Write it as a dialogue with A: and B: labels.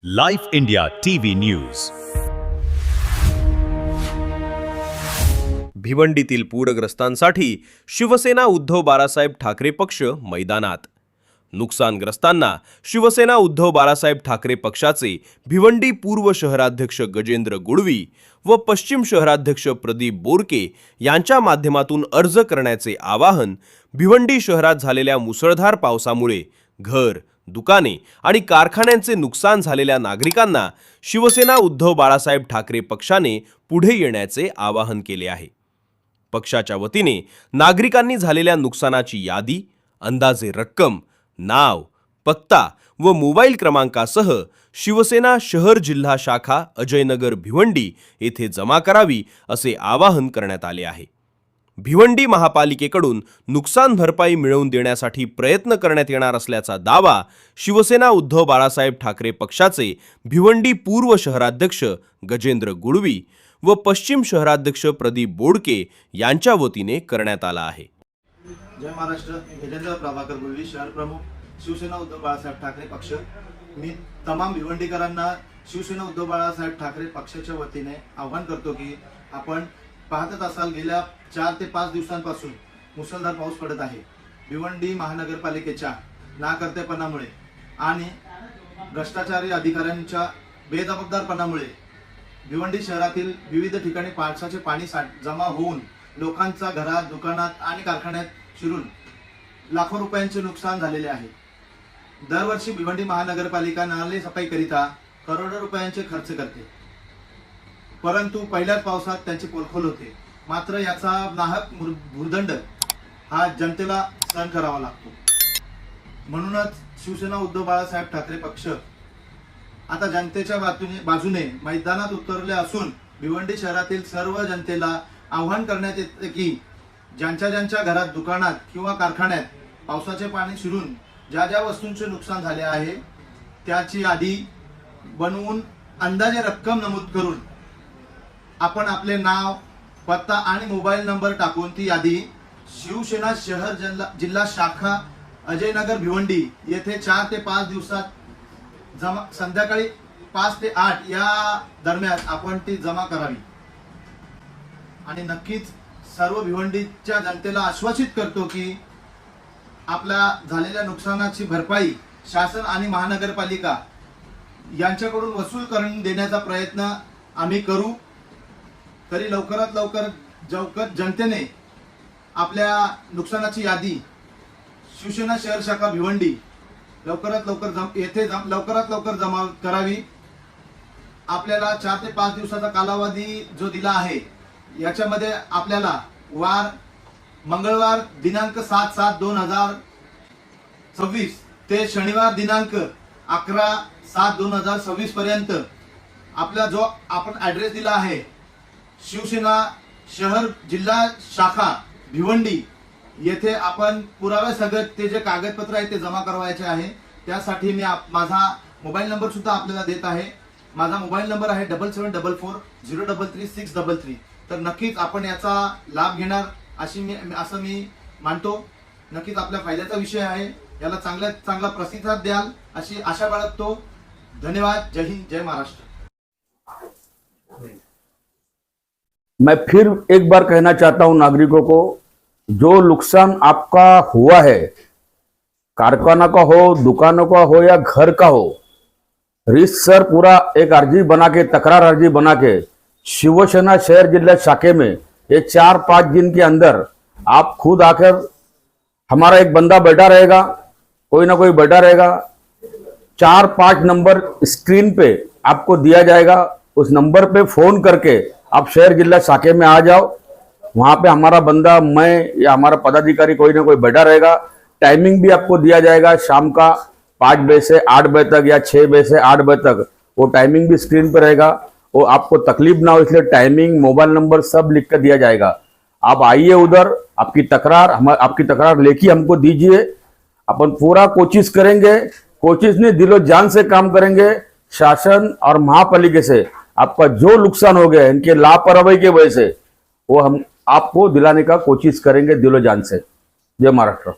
A: Life India TV news.
B: भिवंडीतील पूरग्रस्तांसाठी शिवसेना उद्धव बाळासाहेब ठाकरे पक्ष मैदानात. नुकसानग्रस्तांना शिवसेना उद्धव बाळासाहेब ठाकरे पक्षाचे भिवंडी पूर्व शहराध्यक्ष गजेंद्र गुळवी व पश्चिम शहराध्यक्ष प्रदीप बोरके यांच्या माध्यमातून अर्ज करण्याचे आवाहन भिवंडी शहरात झालेल्या मुसळधार पावसामुळे घर, दुकाने आणि कारखान्यांचे नुकसान झालेल्या नागरिकांना शिवसेना उद्धव बाळासाहेब ठाकरे पक्षाने पुढे येण्याचे आवाहन केले आहे. पक्षाच्या वतीने नागरिकांनी झालेल्या नुकसानाची यादी, अंदाजे रक्कम, नाव, पत्ता व मोबाईल क्रमांकासह शिवसेना शहर जिल्हा शाखा अजयनगर भिवंडी येथे जमा करावी असे आवाहन करण्यात आले आहे. भिवंडी महापालिकेकडून नुकसान भरपाई मिळवून देण्यासाठी प्रयत्न करण्यात येणार असल्याचा दावा शिवसेना उद्धव बाळासाहेब ठाकरे पक्षाचे भिवंडी पूर्व शहराध्यक्ष गजेंद्र गुळवी व पश्चिम शहराध्यक्ष प्रदीप बोरके यांच्या वतीने करण्यात आला आहे.
C: जय महाराष्ट्र. गजेंद्र प्रभाकर गुळवी, शहर प्रमुख, शिवसेना उद्धव बाळासाहेब ठाकरे पक्ष. मी तमाम भिवंडीकरांना शिवसेना उद्धव बाळासाहेब ठाकरे पक्षाच्या वतीने आवाहन करतो की आपण पाहतच असाल, गेल्या 4 ते 5 दिवसांपासून मुसळधार पाऊस पडत आहे. भिवंडी महानगरपालिकेच्या नाकर्तेपणामुळे आणि भ्रष्टाचारी अधिकाऱ्यांच्या बेजबाबदारपणामुळे भिवंडी शहरातील विविध ठिकाणी पावसाचे पाणी जमा होऊन लोकांच्या घरात, दुकानात आणि कारखान्यात शिरून लाखो रुपयांचे नुकसान झालेले आहे. दरवर्षी भिवंडी महानगरपालिका नाले सफाईकरिता करोडो रुपयांचे खर्च करते, परंतु पहिल्याच पावसात त्यांची पोलखोल होते. मात्र याचा नाहक भूर्दंड हा जनतेला सहन करावा लागतो. म्हणूनच शिवसेना उद्धव बाळासाहेब ठाकरे पक्ष आता जनतेच्या बाजूने मैदानात उतरले असून भिवंडी शहरातील सर्व जनतेला आवाहन करण्यात येते की ज्यांच्या घरात, दुकानात किंवा कारखान्यात पावसाचे पाणी शिरून ज्या ज्या वस्तूंचे नुकसान झाले आहे त्याची यादी बनवून अंदाजे रक्कम नमूद करून आपण आपले नाव, पत्ता आणि मोबाईल नंबर टाकून ती यादी शिवसेना शहर जिल्हा शाखा अजयनगर भिवंडी येथे 4 ते 5 दिवसात संध्याकाळी 5 ते 8 या दरम्यान आपण ती जमा करावी. आणि नक्कीच सर्व भिवंडीच्या जनतेला आश्वासित करतो की आपल्या झालेल्या नुकसानाची भरपाई शासन आणि महानगरपालिका यांच्याकडून वसूल करून देण्याचा प्रयत्न आम्ही करू. तरी लवकरात लवकर जनतेने आपल्या नुकसानाची यादी शिवसेना शहर शाखा भिवंडी लवकरात लवकर जमा करावी. आपल्याला 4 ते 5 दिवसाचा कालावधी जो दिला आहे याच्यामध्ये आपल्याला मंगळवार दिनांक 7/7/2026 ते शनिवार दिनांक 11/7/2026 पर्यंत आपला जो आपण ऍड्रेस दिला आहे शिवसेना शहर जिल्हा शाखा भिवंडी येथे आपण पुरावे सगळे ते जे कागदपत्र आहे ते जमा करवायचे आहे. त्यासाठी मी माझा मोबाईल नंबर सुद्धा आपल्याला देत आहे. माझा मोबाईल नंबर आहे 7744033633. तर नक्कीच आपण याचा लाभ घेणार असं मी मानतो. नक्कीच आपल्या फायद्याचा विषय आहे. याला चांगला प्रतिसाद द्याल अशी आशा बाळगतो. धन्यवाद. जय हिंद, जय महाराष्ट्र.
D: मैं फिर एक बार कहना चाहता हूं नागरिकों को, जो नुकसान आपका हुआ है, कारखाना का हो, दुकानों का हो या घर का हो, रीतसर पूरा एक अर्जी बना के, तकरार अर्जी बना के शिवसेना शहर जिला शाखे में ये 4-5 दिन के अंदर आप खुद आकर, हमारा एक बंदा बैठा रहेगा, कोई ना कोई बैठा रहेगा, 4-5 नंबर स्क्रीन पे आपको दिया जाएगा. उस नंबर पे फोन करके आप शहर जिला शाखे में आ जाओ. वहां पे हमारा बंदा, मैं या हमारा पदाधिकारी कोई ना कोई बैठा रहेगा. टाइमिंग भी आपको दिया जाएगा, शाम का 5 बजे से 8 बजे तक या 6 बजे से 8 बजे तक. वो टाइमिंग भी स्क्रीन पर रहेगा. वो आपको तकलीफ ना हो इसलिए टाइमिंग, मोबाइल नंबर सब लिख कर दिया जाएगा. आप आइए उधर, आपकी तकरार लेके हमको दीजिए. अपन पूरा कोशिश करेंगे, कोशिश नहीं दिलो जान से काम करेंगे. शासन और महापालिका से आपका जो नुकसान हो गया इनके लापरवाही की वजह से, वो हम आपको दिलाने का कोशिश करेंगे दिलो जान से. जय महाराष्ट्र.